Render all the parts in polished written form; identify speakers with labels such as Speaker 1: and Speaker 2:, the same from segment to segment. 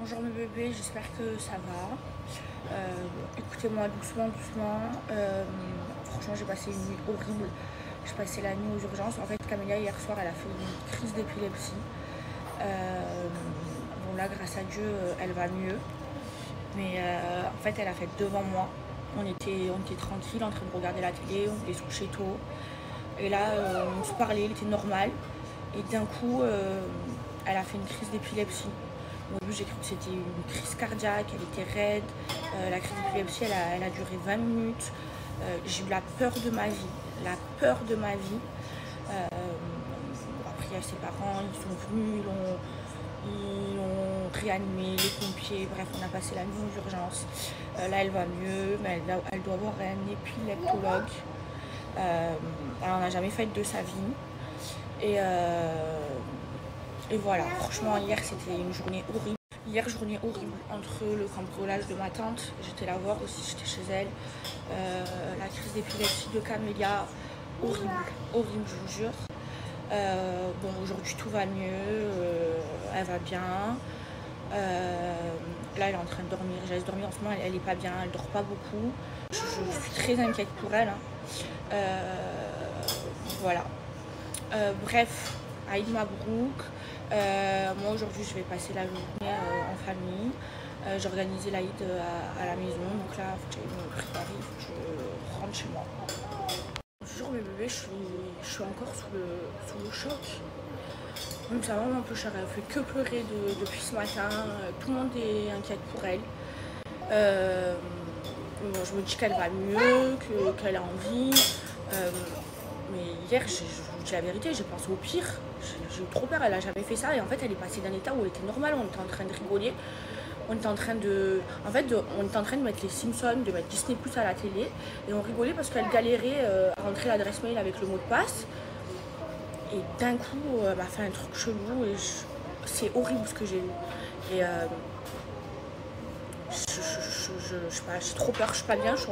Speaker 1: Bonjour mes bébés, j'espère que ça va. Écoutez-moi doucement. Franchement, j'ai passé une nuit horrible. J'ai passé la nuit aux urgences. En fait, Camélia, hier soir, elle a fait une crise d'épilepsie. Bon, là, grâce à Dieu, elle va mieux. Mais en fait, elle a fait devant moi. On était tranquille en train de regarder la télé, on voulait se coucher tôt. Et là, on se parlait, il était normal. Et d'un coup, elle a fait une crise d'épilepsie. Au début, j'ai cru que c'était une crise cardiaque, elle était raide. La crise d'épilepsie, elle a duré 20 minutes. J'ai eu la peur de ma vie. Après, il y a ses parents, ils sont venus, ils l'ont réanimé, les pompiers. Bref, on a passé la nuit aux urgences. Là, elle va mieux, mais elle doit voir un épileptologue. Elle n'en a jamais fait de sa vie. Et voilà, franchement, hier, c'était une journée horrible. Entre le cambriolage de ma tante, j'étais la voir aussi, j'étais chez elle. La crise d'épilepsie de Camélia, horrible, je vous jure. Bon, aujourd'hui, tout va mieux, elle va bien. Là, elle est en train de dormir. Je laisse dormir en ce moment, elle est pas bien, elle dort pas beaucoup. Je suis très inquiète pour elle. Voilà. Bref, Aïd Mabrouk. Moi aujourd'hui je vais passer la journée en famille. J'ai organisé l'Aïd à la maison, donc là il faut que j'aille me préparer, il faut que je rentre chez moi. Bonjour mes bébés, je suis encore sous le choc. Même sa maman un peu chère, elle fait que pleurer depuis ce matin, tout le monde est inquiète pour elle. Bon, je me dis qu'elle va mieux, qu'elle a envie. Mais hier, je vous dis la vérité, j'ai pensé au pire. J'ai eu trop peur, elle a jamais fait ça. Et en fait, elle est passée d'un état où elle était normale, on était en train de rigoler. On était en train de mettre les Simpsons, de mettre Disney Plus à la télé. Et on rigolait parce qu'elle galérait à rentrer l'adresse mail avec le mot de passe. Et d'un coup, elle m'a fait un truc chelou et c'est horrible ce que j'ai eu. Et je sais pas, j'ai trop peur, je suis pas bien, je suis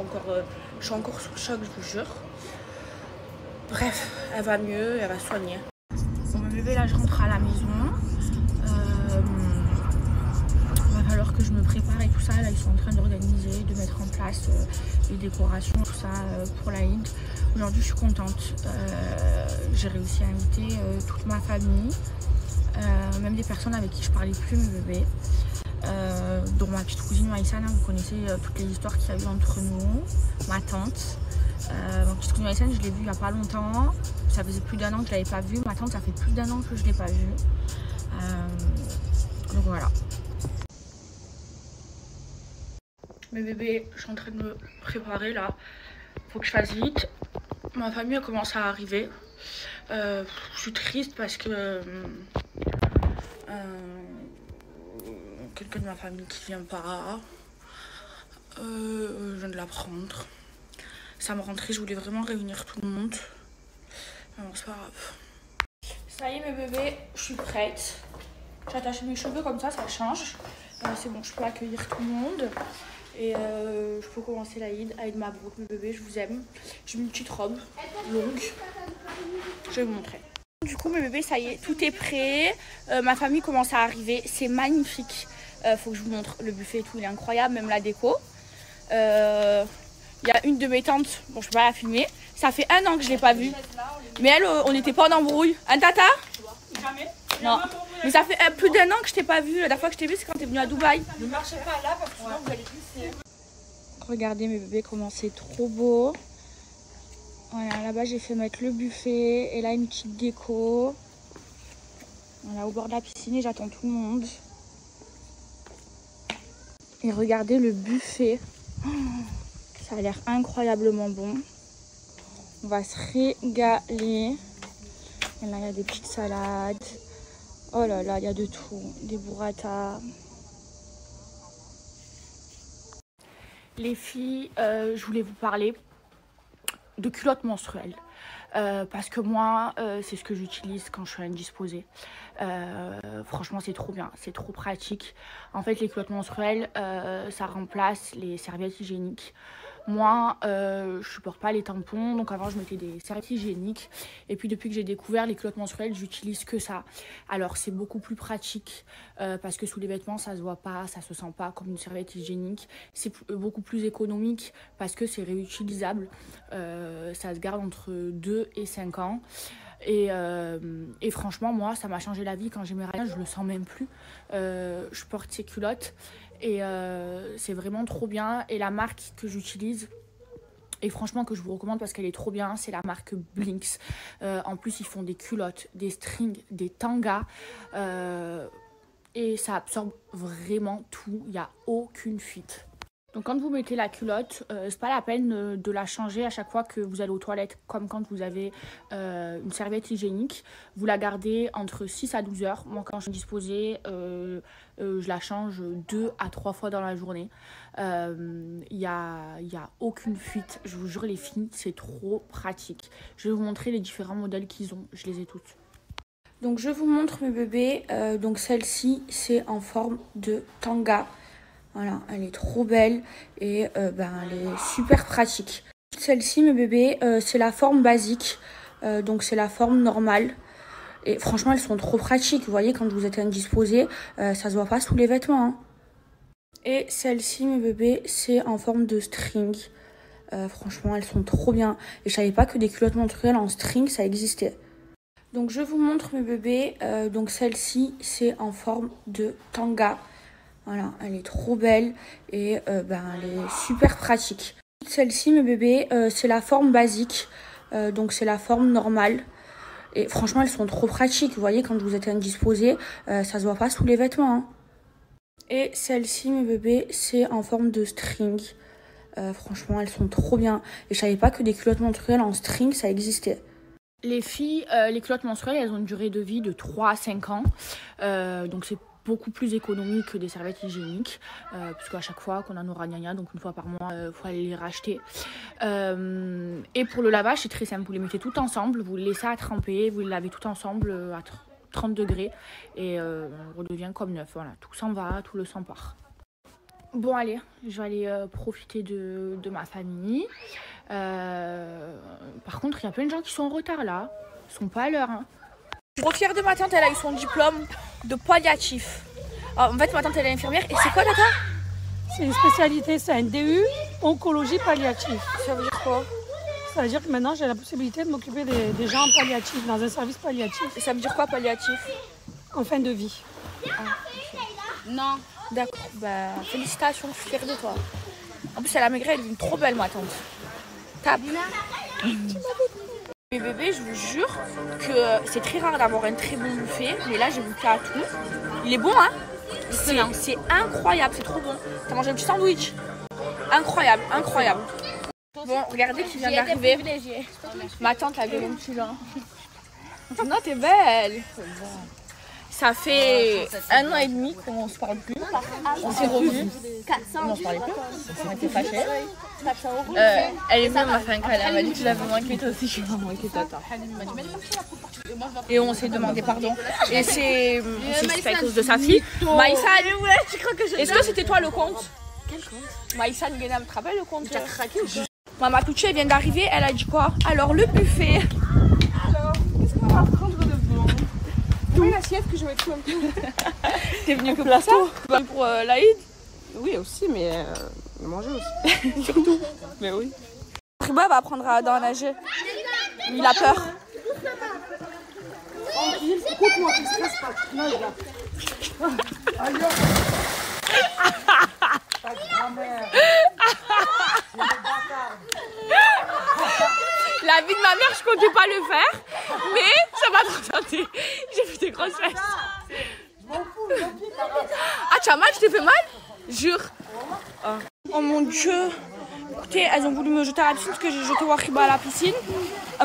Speaker 1: encore sous le choc, je vous jure. Bref, elle va mieux, elle va se soigner. Bon, mon bébé, là, je rentre à la maison. Il va falloir que je me prépare et tout ça. Là, ils sont en train d'organiser, de mettre en place les décorations, tout ça pour l'Aïd. Aujourd'hui, je suis contente. J'ai réussi à inviter toute ma famille, même des personnes avec qui je parlais plus, mes bébés. Dont ma petite cousine Maïssa, vous connaissez toutes les histoires qu'il y a eu entre nous, ma tante. Ma petite cousine Maïssa, je l'ai vue il n'y a pas longtemps. Ça faisait plus d'1 an que je ne l'avais pas vue. Ma tante, ça fait plus d'1 an que je ne l'ai pas vue. Donc voilà. Mes bébés, je suis en train de me préparer là. Faut que je fasse vite. Ma famille commence à arriver. Je suis triste parce que quelqu'un de ma famille qui vient pas. Je viens de l'apprendre. Ça me rend triste, je voulais vraiment réunir tout le monde. Non, c'est pas grave. Ça y est mes bébés, je suis prête. J'attache mes cheveux comme ça change. C'est bon, je peux accueillir tout le monde. Et je peux commencer l'Aïd. Aïd Mabrouk, mes bébés, je vous aime. J'ai mis une petite robe longue. Je vais vous montrer. Du coup mes bébés, ça y est, tout est prêt. Ma famille commence à arriver, c'est magnifique. Faut que je vous montre le buffet et tout, il est incroyable, même la déco. Il y a une de mes tantes, bon je peux pas la filmer. Ça fait 1 an que je l'ai pas vue. Mais elle, on n'était pas en embrouille. Hein tata?
Speaker 2: Jamais.
Speaker 1: Non. Mais ça fait plus d'1 an que je t'ai pas vue. La dernière fois que je t'ai vue, c'est quand t'es venue à Dubaï.
Speaker 2: Ne marchez pas là parce que sinon vous allez glisser.
Speaker 1: Regardez mes bébés comment c'est trop beau. Voilà, là-bas j'ai fait mettre le buffet et là une petite déco. Voilà, au bord de la piscine et j'attends tout le monde. Et regardez le buffet. Oh, ça a l'air incroyablement bon. On va se régaler. Et là, il y a des petites salades. Oh là là, il y a de tout. Des burrata. Les filles, je voulais vous parler de culottes menstruelles. Parce que moi, c'est ce que j'utilise quand je suis indisposée. Franchement, c'est trop bien, c'est trop pratique. En fait, les culottes menstruelles, ça remplace les serviettes hygiéniques. Moi, je supporte pas les tampons, donc avant je mettais des serviettes hygiéniques. Et puis depuis que j'ai découvert les culottes menstruelles, j'utilise que ça. Alors c'est beaucoup plus pratique parce que sous les vêtements, ça se voit pas, ça se sent pas comme une serviette hygiénique. C'est beaucoup plus économique parce que c'est réutilisable. Ça se garde entre 2 et 5 ans. Et franchement, moi, ça m'a changé la vie quand j'ai mes rayons, je le sens même plus. Je porte ces culottes et c'est vraiment trop bien. Et la marque que j'utilise, et franchement que je vous recommande parce qu'elle est trop bien, c'est la marque Blinks. En plus, ils font des culottes, des strings, des tangas. Et ça absorbe vraiment tout, il n'y a aucune fuite. Donc quand vous mettez la culotte, c'est pas la peine de la changer à chaque fois que vous allez aux toilettes, comme quand vous avez une serviette hygiénique. Vous la gardez entre 6 à 12 heures. Moi quand je suis disposée, je la change 2 à 3 fois dans la journée. Il y a aucune fuite, je vous jure les filles, c'est trop pratique. Je vais vous montrer les différents modèles qu'ils ont, je les ai toutes. Donc je vous montre mes bébés, donc celle-ci c'est en forme de tanga. Voilà, elle est trop belle et elle est super pratique. Celle-ci, mes bébés, c'est la forme basique, donc c'est la forme normale. Et franchement, elles sont trop pratiques. Vous voyez, quand vous êtes indisposé, ça se voit pas sous les vêtements. Hein. Et celle-ci, mes bébés, c'est en forme de string. Franchement, elles sont trop bien. Et je savais pas que des culottes menstruelles en string, ça existait. Donc je vous montre mes bébés. Donc celle-ci, c'est en forme de tanga. Voilà, elle est trop belle et elle est super pratique. Celle-ci, mes bébés, c'est la forme basique, donc c'est la forme normale. Et franchement, elles sont trop pratiques. Vous voyez, quand vous êtes indisposé, ça se voit pas sous les vêtements. Hein. Et celle-ci, mes bébés, c'est en forme de string. Franchement, elles sont trop bien. Et je savais pas que des culottes menstruelles en string, ça existait. Les filles, les culottes menstruelles, elles ont une durée de vie de 3 à 5 ans. Donc c'est beaucoup plus économique que des serviettes hygiéniques parce qu'à chaque fois qu'on a nos ragnagnas, donc une fois par mois, faut aller les racheter. Et pour le lavage, c'est très simple. Vous les mettez tout ensemble, vous les laissez à tremper, vous les lavez tout ensemble à 30 degrés et on redevient comme neuf. Voilà, tout s'en va, tout le sang part. Bon allez, je vais aller profiter de ma famille. Par contre, il y a plein de gens qui sont en retard là. Ils sont pas à l'heure. Hein. Je suis trop fière de ma tante, elle a eu son diplôme de palliatif. Alors, en fait, ma tante, elle est infirmière. Et c'est quoi, tata?
Speaker 2: C'est une spécialité, c'est un DU, oncologie palliative.
Speaker 1: Ça veut dire quoi?
Speaker 2: Ça veut dire que maintenant, j'ai la possibilité de m'occuper des gens en palliatif, dans un service palliatif.
Speaker 1: Et ça veut dire quoi, palliatif?
Speaker 2: En fin de vie.
Speaker 1: Ah, okay. Non. D'accord, bah félicitations, je suis fière de toi. En plus, elle a maigré, elle est trop belle, ma tante. Tape. Mes bébés, je vous jure que c'est très rare d'avoir un très bon buffet, mais là j'ai goûté à tout. Il est bon, hein? C'est incroyable, c'est trop bon. T'as mangé un petit sandwich? Incroyable, incroyable. Bon, regardez qui vient d'arriver. Ma tante a gueulé un petit là. Non, t'es belle. Ça fait 1 an et demi qu'on se parle plus. On s'est revus. On se parlait plus. On était fâchés. Elle est venue, elle m'a fait un câlin. Elle m'a dit tu l'avais manqué toi aussi. Je suis vraiment manqué toi. Et on s'est demandé pardon. Et c'est à cause de sa fille. Maïssa, est-ce que c'était toi le compte? Quel compte? Maïssa Nguena, tu te rappelles le compte? Tu as craqué ou quoi? Maman Touché vient d'arriver, elle a dit quoi? Alors le buffet.
Speaker 2: Alors, qu'est-ce qu'on va prendre de bon? Oui, l'assiette que je vais tout un peu.
Speaker 1: T'es venue que pour ça? Pour l'Aïd?
Speaker 2: Oui, aussi, mais manger aussi.
Speaker 1: Surtout.
Speaker 2: Mais oui.
Speaker 1: Riba va apprendre à nager. Il a peur.
Speaker 2: Écoute-moi, tu stresses pas. Non, il a. Ta grand-mère.
Speaker 1: La vie de ma mère, je comptais pas le faire, mais ça m'a trop tenté. J'ai fait des grosses fesses. Ah, tu as mal? Je t'ai fait mal? Jure. Oh mon Dieu. Écoutez, elles ont voulu me jeter à la piscine parce que j'ai jeté Wahiba à la piscine.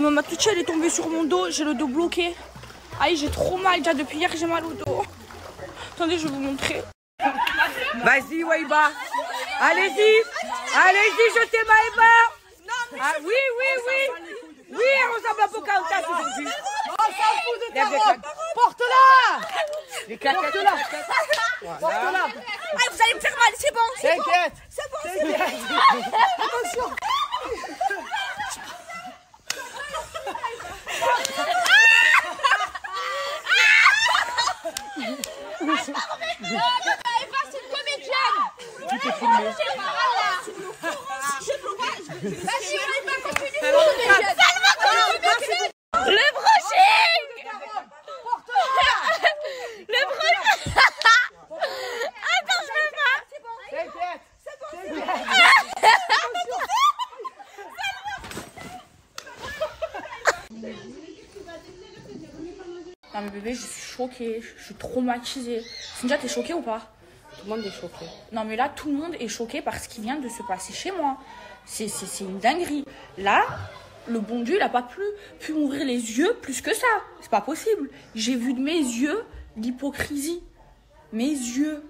Speaker 1: Maman Touché, elle est tombée sur mon dos, j'ai le dos bloqué. Aïe, j'ai trop mal. Déjà depuis hier, j'ai mal au dos. Attendez, je vais vous montrer.
Speaker 3: Vas-y, Wahiba. Allez-y. Allez-y, jetez Maïba. Ah oui, oui, oui. Oui, elle ressemble à Pocahontas aujourd'hui.
Speaker 2: On s'en fout de ta robe.
Speaker 3: Porte-la.
Speaker 2: Les claquettes. Porte-la.
Speaker 3: Porte-la.
Speaker 1: Ah, vous allez me faire mal, c'est bon.
Speaker 3: T'inquiète.
Speaker 1: C'est bon.
Speaker 3: Attention. Tu peux filmer.
Speaker 1: Le brushing. Le brushing. Attends, je veux pas.
Speaker 3: T'inquiète.
Speaker 1: Non mais bébé, je suis choquée, je suis traumatisée. Cynthia, t'es choquée ou pas?
Speaker 3: Tout le monde est choqué.
Speaker 1: Non mais là, tout le monde est choqué par ce qui vient de se passer chez moi. C'est une dinguerie. Là, le bon Dieu, il n'a pas pu m'ouvrir les yeux plus que ça. C'est pas possible. J'ai vu de mes yeux l'hypocrisie. Mes yeux.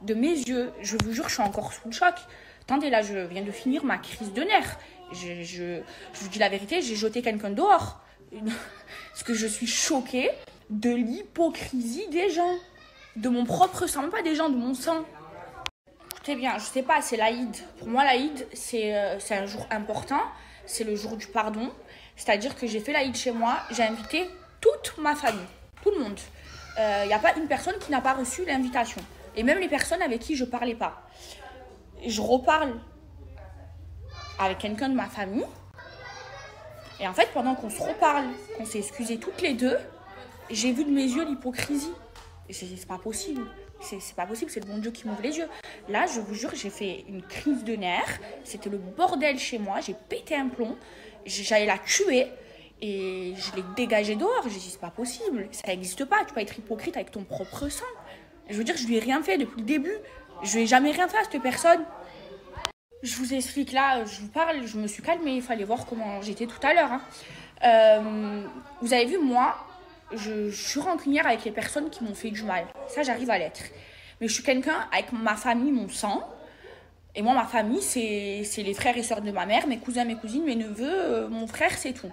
Speaker 1: De mes yeux. Je vous jure, je suis encore sous le choc. Attendez, là, je viens de finir ma crise de nerfs. Je vous dis la vérité, j'ai jeté quelqu'un dehors. Parce que je suis choquée de l'hypocrisie des gens. De mon propre sang, même pas des gens, de mon sang. Écoutez bien, je sais pas, c'est l'Aïd. Pour moi, l'Aïd, c'est un jour important. C'est le jour du pardon. C'est-à-dire que j'ai fait l'Aïd chez moi. J'ai invité toute ma famille. Tout le monde. Il n'y a pas une personne qui n'a pas reçu l'invitation. Et même les personnes avec qui je ne parlais pas. Je reparle avec quelqu'un de ma famille. Et en fait, pendant qu'on se reparle, qu'on s'est excusés toutes les deux, j'ai vu de mes yeux l'hypocrisie. C'est pas possible. C'est pas possible, c'est le bon Dieu qui m'ouvre les yeux. Là, je vous jure, j'ai fait une crise de nerfs. C'était le bordel chez moi. J'ai pété un plomb. J'allais la tuer. Et je l'ai dégagée dehors. J'ai dit, c'est pas possible. Ça n'existe pas. Tu peux être hypocrite avec ton propre sang. Je veux dire, je lui ai rien fait depuis le début. Je lui ai jamais rien fait à cette personne. Je vous explique là, je vous parle, je me suis calmée. Il fallait voir comment j'étais tout à l'heure. Hein. Vous avez vu, moi, je suis rancunière avec les personnes qui m'ont fait du mal. Ça, j'arrive à l'être. Mais je suis quelqu'un avec ma famille, mon sang. Et moi, ma famille, c'est les frères et sœurs de ma mère, mes cousins, mes cousines, mes neveux, mon frère, c'est tout.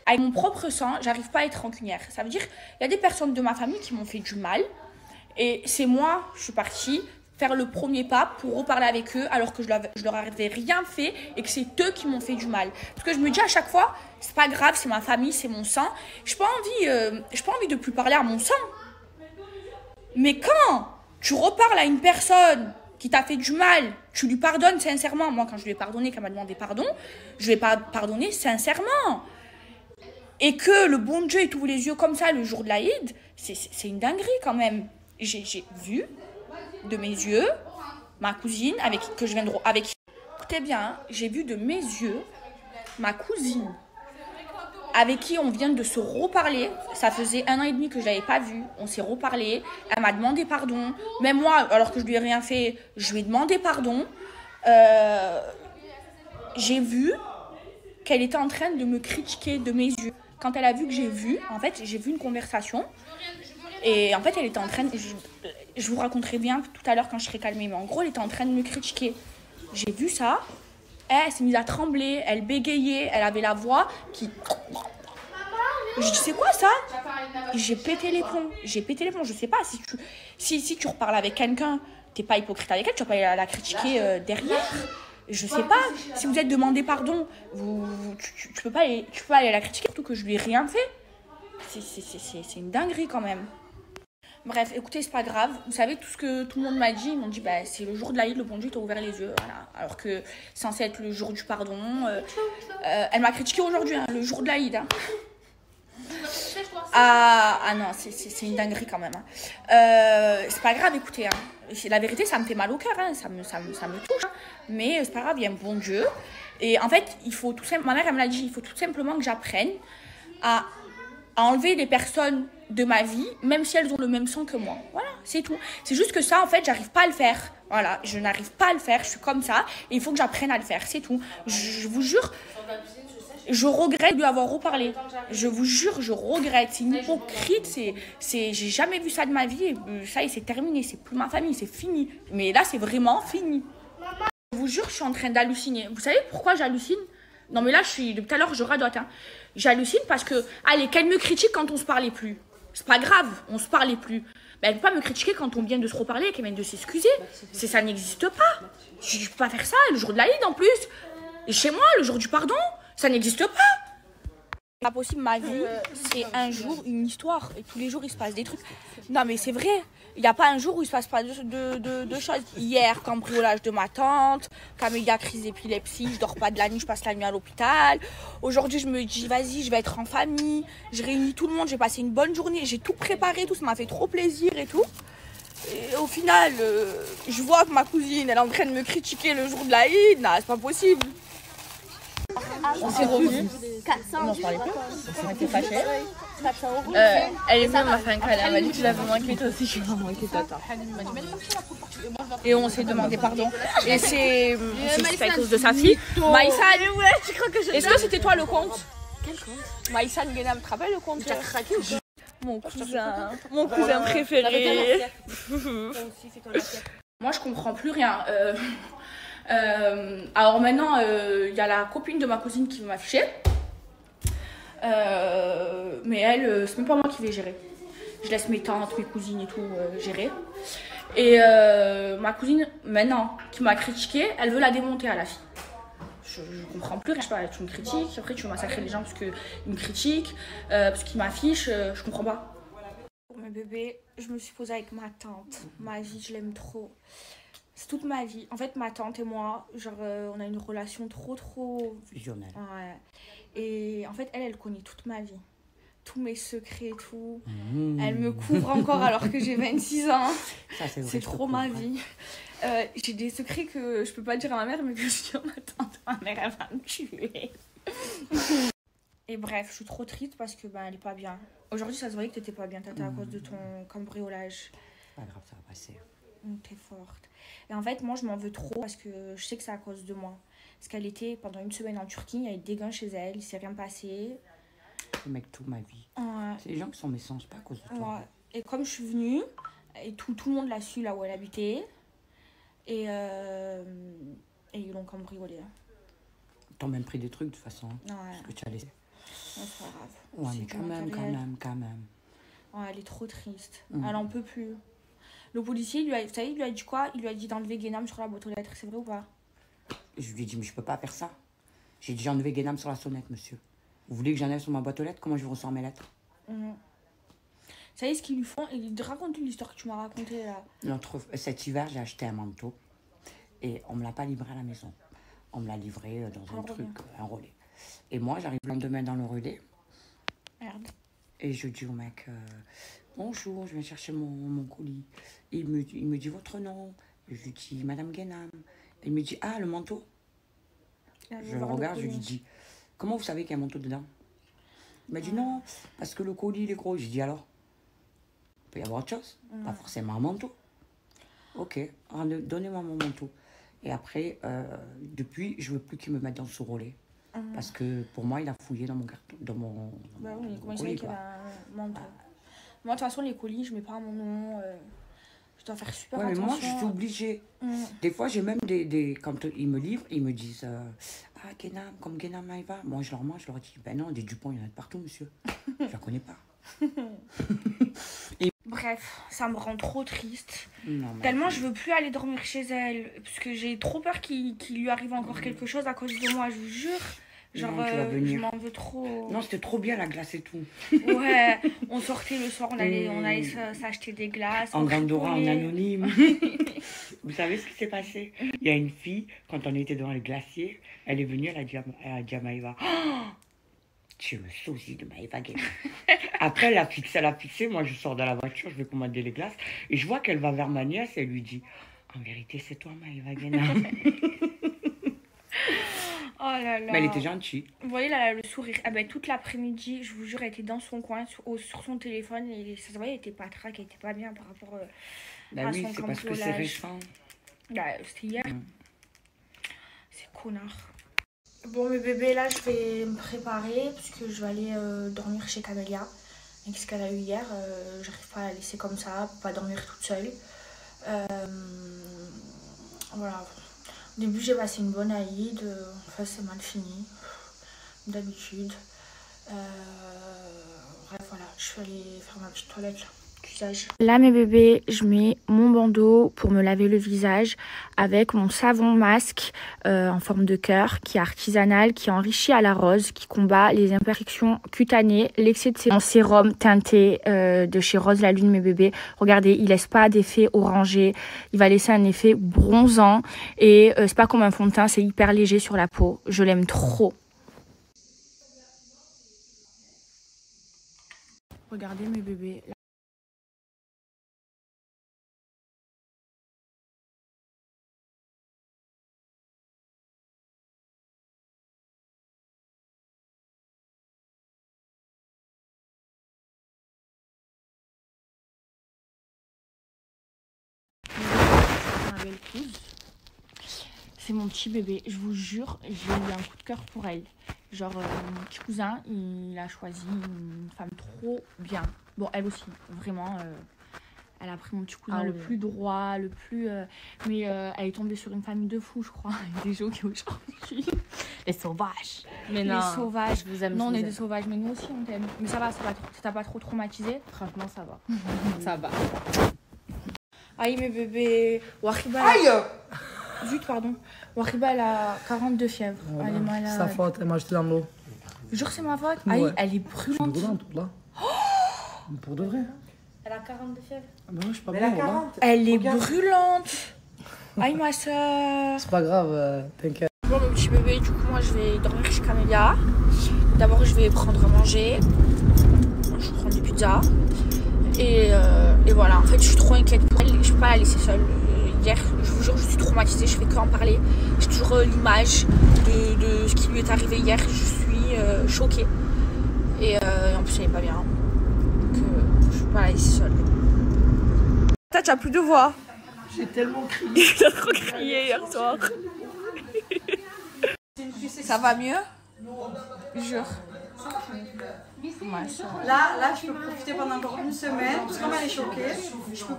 Speaker 1: Avec mon propre sang, j'arrive pas à être rancunière. Ça veut dire, il y a des personnes de ma famille qui m'ont fait du mal. Et c'est moi, je suis partie faire le premier pas pour reparler avec eux alors que je leur avais rien fait et que c'est eux qui m'ont fait du mal. Parce que je me dis à chaque fois, c'est pas grave, c'est ma famille, c'est mon sang. Je n'ai pas envie de plus parler à mon sang. Mais quand tu reparles à une personne qui t'a fait du mal, tu lui pardonnes sincèrement. Moi, quand je lui ai pardonné, qu'elle m'a demandé pardon, je lui ai pardonné sincèrement. Et que le bon Dieu ait ouvert les yeux comme ça le jour de l'Aïd, c'est une dinguerie quand même. J'ai vu de mes yeux ma cousine écoutez bien, hein, j'ai vu de mes yeux ma cousine avec qui on vient de se reparler. Ça faisait 1 an et demi que je l'avais pas vue. On s'est reparlé. Elle m'a demandé pardon. Même moi, alors que je lui ai rien fait, je lui ai demandé pardon. J'ai vu qu'elle était en train de me critiquer de mes yeux. Quand elle a vu que j'ai vu une conversation. Et en fait, elle était en train de... Je vous raconterai bien tout à l'heure quand je serai calmée. Mais en gros, elle était en train de me critiquer. J'ai vu ça. Elle s'est mise à trembler. Elle bégayait. Elle avait la voix qui... Je dis, c'est quoi ça? J'ai pété les plombs. Je sais pas, si tu reparles avec quelqu'un, t'es pas hypocrite avec elle, tu vas pas la critiquer derrière. Je sais pas, si vous êtes demandé pardon, tu peux pas aller la critiquer, surtout que je lui ai rien fait. C'est une dinguerie quand même. Bref, écoutez, c'est pas grave. Vous savez, tout ce que tout le monde m'a dit, ils m'ont dit, bah, c'est le jour de l'Aïd, le bon Dieu t'a ouvert les yeux. Voilà. Alors que c'est censé être le jour du pardon. Elle m'a critiqué aujourd'hui, hein, le jour de l'Aïd. Hein. Ah non, c'est une dinguerie quand même. Hein. C'est pas grave, écoutez. Hein. La vérité, ça me fait mal au cœur. Hein. Ça me touche. Hein. Mais c'est pas grave, il y a un bon Dieu. Et en fait, il faut tout simplement, ma mère, elle me l'a dit, il faut tout simplement que j'apprenne à enlever les personnes de ma vie, même si elles ont le même sang que moi. Voilà, c'est tout. C'est juste que ça, en fait, j'arrive pas à le faire. Voilà, je n'arrive pas à le faire. Je suis comme ça. Et il faut que j'apprenne à le faire. C'est tout. Je vous jure, je regrette de lui avoir reparlé. Je vous jure, je regrette. C'est une hypocrite. J'ai jamais vu ça de ma vie. Et ça, c'est terminé. C'est plus ma famille. C'est fini. Mais là, c'est vraiment fini. Je vous jure, je suis en train d'halluciner. Vous savez pourquoi j'hallucine? Non, mais là, depuis tout à l'heure, je radote. Hein. J'hallucine parce que, allez, qu'elle me critique quand on se parlait plus. C'est pas grave, on se parlait plus. Mais elle peut pas me critiquer quand on vient de se reparler et qu'elle vient de s'excuser. Ça n'existe pas. Je peux pas faire ça le jour de l'Aïd en plus. Et chez moi, le jour du pardon, ça n'existe pas. C'est pas possible, ma vie, c'est un jour, une histoire. Et tous les jours, il se passe des trucs. Non, mais c'est vrai. Il n'y a pas un jour où il se passe pas de choses. Hier, cambriolage de ma tante. Camélia, crise d'épilepsie. Je dors pas de la nuit, je passe la nuit à l'hôpital. Aujourd'hui, je me dis, vas-y, je vais être en famille. Je réunis tout le monde, j'ai passé une bonne journée. J'ai tout préparé, tout. Ça m'a fait trop plaisir et tout. Et au final, je vois que ma cousine, elle est en train de me critiquer le jour de l'Aïd. Non, c'est pas possible.
Speaker 3: On s'est revus. On en parlait plus. On s'était fâchés. Elle est venue, elle m'a fait un câlin. Elle m'a dit, tu l'avais manqué toi aussi. Je l'ai manqué toi. Et on s'est demandé pardon. Et c'est à cause de sa fille. Maïssa, est-ce que c'était toi le compte? Quel compte? Maïssa Nguenam, tu te rappelles le compte? Tu as craqué ou quoi? Mon cousin préféré.
Speaker 1: Moi, je comprends plus rien. Alors maintenant, il y a la copine de ma cousine qui veut m'afficher. Mais elle, c'est même pas moi qui vais gérer. Je laisse mes tantes, mes cousines et tout gérer. Et ma cousine, maintenant, qui m'a critiqué, elle veut la démonter à la fille. Je comprends plus, je sais pas, tu me critiques, après tu veux massacrer les gens parce qu'ils me critiquent, parce qu'ils m'affichent, je comprends pas. Pour mes bébés, je me suis posée avec ma tante. Ma vie, je l'aime trop. C'est toute ma vie. En fait, ma tante et moi, genre, on a une relation trop
Speaker 3: fusionnelle.
Speaker 1: Ouais. Et en fait, elle connaît toute ma vie. Tous mes secrets et tout. Elle me couvre encore alors que j'ai 26 ans. C'est trop ma vie. J'ai des secrets que je peux pas dire à ma mère, mais que je dis à ma tante. Ma mère, elle va me tuer. Et bref, je suis trop triste parce que elle est pas bien. Aujourd'hui, ça se voyait que t'étais pas bien. T'étais à cause de ton cambriolage.
Speaker 3: Pas grave, ça va passer.
Speaker 1: T'es forte. Et en fait, moi, je m'en veux trop parce que je sais que c'est à cause de moi. Parce qu'elle était pendant une semaine en Turquie, il y avait des gars chez elle, il s'est rien passé.
Speaker 3: Le mec, toute ma vie.
Speaker 1: Ouais.
Speaker 3: C'est les gens qui sont méchants, c'est pas à cause de toi.
Speaker 1: Ouais. Et comme je suis venue, et tout le monde l'a su là où elle habitait, et ils l'ont cambriolée.
Speaker 3: T'as même pris des trucs de toute façon.
Speaker 1: Ouais.
Speaker 3: Parce que tu as laissé.
Speaker 1: Ouais, c'est pas grave.
Speaker 3: Ouais, mais quand même.
Speaker 1: Ouais, elle est trop triste. Elle en peut plus. Le policier, vous savez, il lui a dit quoi? Il lui a dit d'enlever Guénam sur la boîte aux lettres, c'est vrai ou pas?
Speaker 3: Je lui ai dit, mais je peux pas faire ça. J'ai dit, j'ai enlevé Guénam sur la sonnette, monsieur. Vous voulez que j'enlève sur ma boîte aux lettres? Comment je reçois mes lettres?
Speaker 1: Vous savez ce qu'ils lui font? Raconte l'histoire que tu m'as racontée là.
Speaker 3: Cet hiver, j'ai acheté un manteau et on me l'a pas livré à la maison. On me l'a livré dans un truc, un relais. Et moi, j'arrive le lendemain dans le relais.
Speaker 1: Merde.
Speaker 3: Et je dis au mec, bonjour, je viens chercher mon colis. Il me dit votre nom. Je lui dis, Madame Guénam. Il me dit, ah, le manteau. Je le regarde, je lui dis, comment vous savez qu'il y a un manteau dedans? Il m'a dit, non, parce que le colis, il est gros. J'ai dit, alors, il peut y avoir autre chose, pas forcément un manteau. Ok, donnez-moi mon manteau. Et après, depuis, je veux plus qu'il me mette dans ce relais. Parce que pour moi, il a fouillé dans mon carton, dans mon
Speaker 1: comment il savait qu'il y avait un manteau. Moi, de toute façon, les colis, je mets pas mon nom. Je dois faire super attention.
Speaker 3: Mais moi, je suis obligée. Des fois, j'ai même quand ils me livrent, ils me disent ah, Guénam, comme Guénam Maïva. Moi, je leur dis, ben non, des Dupont, il y en a de partout, monsieur. Je la connais pas.
Speaker 1: Bref, ça me rend trop triste.
Speaker 3: Non,
Speaker 1: tellement je veux plus aller dormir chez elle. Parce que j'ai trop peur qu'il lui arrive encore quelque chose à cause de moi, je vous jure. Genre, non, je m'en veux trop.
Speaker 3: Non, c'était trop bien la glace et tout.
Speaker 1: Ouais, on sortait le soir, on allait s'acheter des glaces.
Speaker 3: En Gandora, en anonyme. Vous savez ce qui s'est passé? Il y a une fille, quand on était dans les glaciers, elle est venue, elle a dit à Maïva, oh, tu me soucies de Maïva Guénam. Après, elle a fixé, moi je sors de la voiture, je vais commander les glaces, et je vois qu'elle va vers ma nièce, et elle lui dit, en vérité, c'est toi Maïva Guénam.
Speaker 1: Oh là là.
Speaker 3: Mais elle était gentille.
Speaker 1: Vous voyez là, le sourire. Ah ben, toute l'après-midi, je vous jure, elle était dans son coin, sur son téléphone. Et ça se voyait, elle était pas traque, elle était pas bien par rapport à
Speaker 3: oui,
Speaker 1: son
Speaker 3: c'est parce que c'est récent.
Speaker 1: C'était hier. C'est connard. Bon, mes bébés, là, je vais me préparer parce que je vais aller dormir chez Camélia. Avec ce qu'elle a eu hier, j'arrive pas à la laisser comme ça, pas dormir toute seule. Voilà. Au début, j'ai passé une bonne Aïd. Enfin, c'est mal fini, d'habitude. Bref, voilà, je suis allée faire ma petite toilette là. visage. Là mes bébés, je mets mon bandeau pour me laver le visage avec mon savon masque en forme de cœur qui est artisanal, qui est enrichi à la rose, qui combat les imperfections cutanées, l'excès de sébum. Sérum teinté de chez Rose la Lune mes bébés. Regardez, il laisse pas d'effet orangé, il va laisser un effet bronzant et c'est pas comme un fond de teint, c'est hyper léger sur la peau. Je l'aime trop. Regardez mes bébés. C'est mon petit bébé, je vous jure, j'ai eu un coup de cœur pour elle. Genre, mon petit cousin, il a choisi une femme trop bien. Bon, elle aussi, vraiment, elle a pris mon petit cousin le plus droit, le plus... mais elle est tombée sur une famille de fous, je crois. Des gens qui aujourd'hui. Les sauvages.
Speaker 4: Mais non,
Speaker 1: les sauvages.
Speaker 4: Je vous aime.
Speaker 1: Non, on est des sauvages, mais nous aussi, on t'aime. Mais ça va, ça t'a pas trop traumatisé?
Speaker 4: Franchement, ça va. Ça va.
Speaker 1: Aïe, mes bébés. Wahiba.
Speaker 2: Aïe!
Speaker 1: Zut, pardon. Wahiba, elle a 42 fièvres.
Speaker 5: Voilà.
Speaker 1: Elle est malade.
Speaker 5: Sa faute, elle m'a jeté dans l'eau.
Speaker 1: Jure, c'est ma faute.
Speaker 5: Ouais.
Speaker 1: Aïe, elle est
Speaker 5: Je suis
Speaker 1: brûlante.
Speaker 5: brûlante, là. Pour de vrai.
Speaker 4: Elle a 42 fièvres.
Speaker 5: Ah ben ouais, je suis pas
Speaker 2: Mais
Speaker 5: bon,
Speaker 2: la
Speaker 5: voilà.
Speaker 2: 40.
Speaker 1: Elle est
Speaker 2: Regarde.
Speaker 1: brûlante. Aïe, ma soeur.
Speaker 5: C'est pas grave, t'inquiète.
Speaker 1: Bon, mon petit bébé, du coup, moi, je vais dormir chez Camélia. D'abord, je vais prendre à manger. Je vais prendre des pizzas. Et voilà, en fait, je suis trop inquiète pour elle. Je peux pas la laisser seule. Hier, je vous jure, je suis traumatisée. Je fais que en parler. J'ai toujours l'image de ce qui lui est arrivé hier. Je suis choquée. Et en plus, elle est pas bien. Donc, je peux pas la laisser seule. Tu as plus de voix.
Speaker 5: J'ai tellement crié.
Speaker 1: T'as trop crié hier soir. Ça va mieux? Jure.
Speaker 2: Là, je peux profiter pendant encore une semaine. Parce que comme elle est choquée, je peux...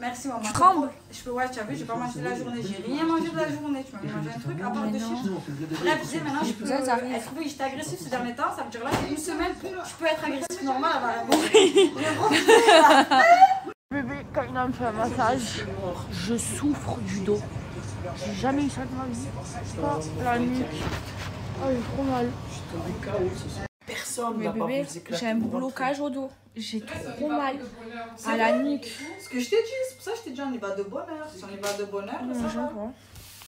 Speaker 2: Merci maman.
Speaker 1: Tu trembles?
Speaker 2: Je peux, ouais, tu as vu, j'ai pas mangé de la journée. J'ai rien mangé de la journée. Tu m'as mangé un truc à part de chips. Bref, je disais maintenant, je peux. Elle trouvait que j'étais agressive ces derniers temps. Ça veut dire là, j'ai une semaine, je peux être agressive normal avant la
Speaker 1: Bébé, quand il a fait un massage, je souffre du dos. J'ai jamais eu ça de ma vie. Pas la nuque. Oh, j'ai trop mal.
Speaker 5: Personne
Speaker 1: Mais
Speaker 5: n'a pas
Speaker 1: bébé,
Speaker 5: vu éclater
Speaker 1: j'ai un
Speaker 5: mon ventre.
Speaker 1: blocage au dos. J'ai trop mal à la nuque.
Speaker 2: Ce que je t'ai dit, c'est pour ça que je t'ai dit on y va de bonheur. Si on y va de bonheur, ça va.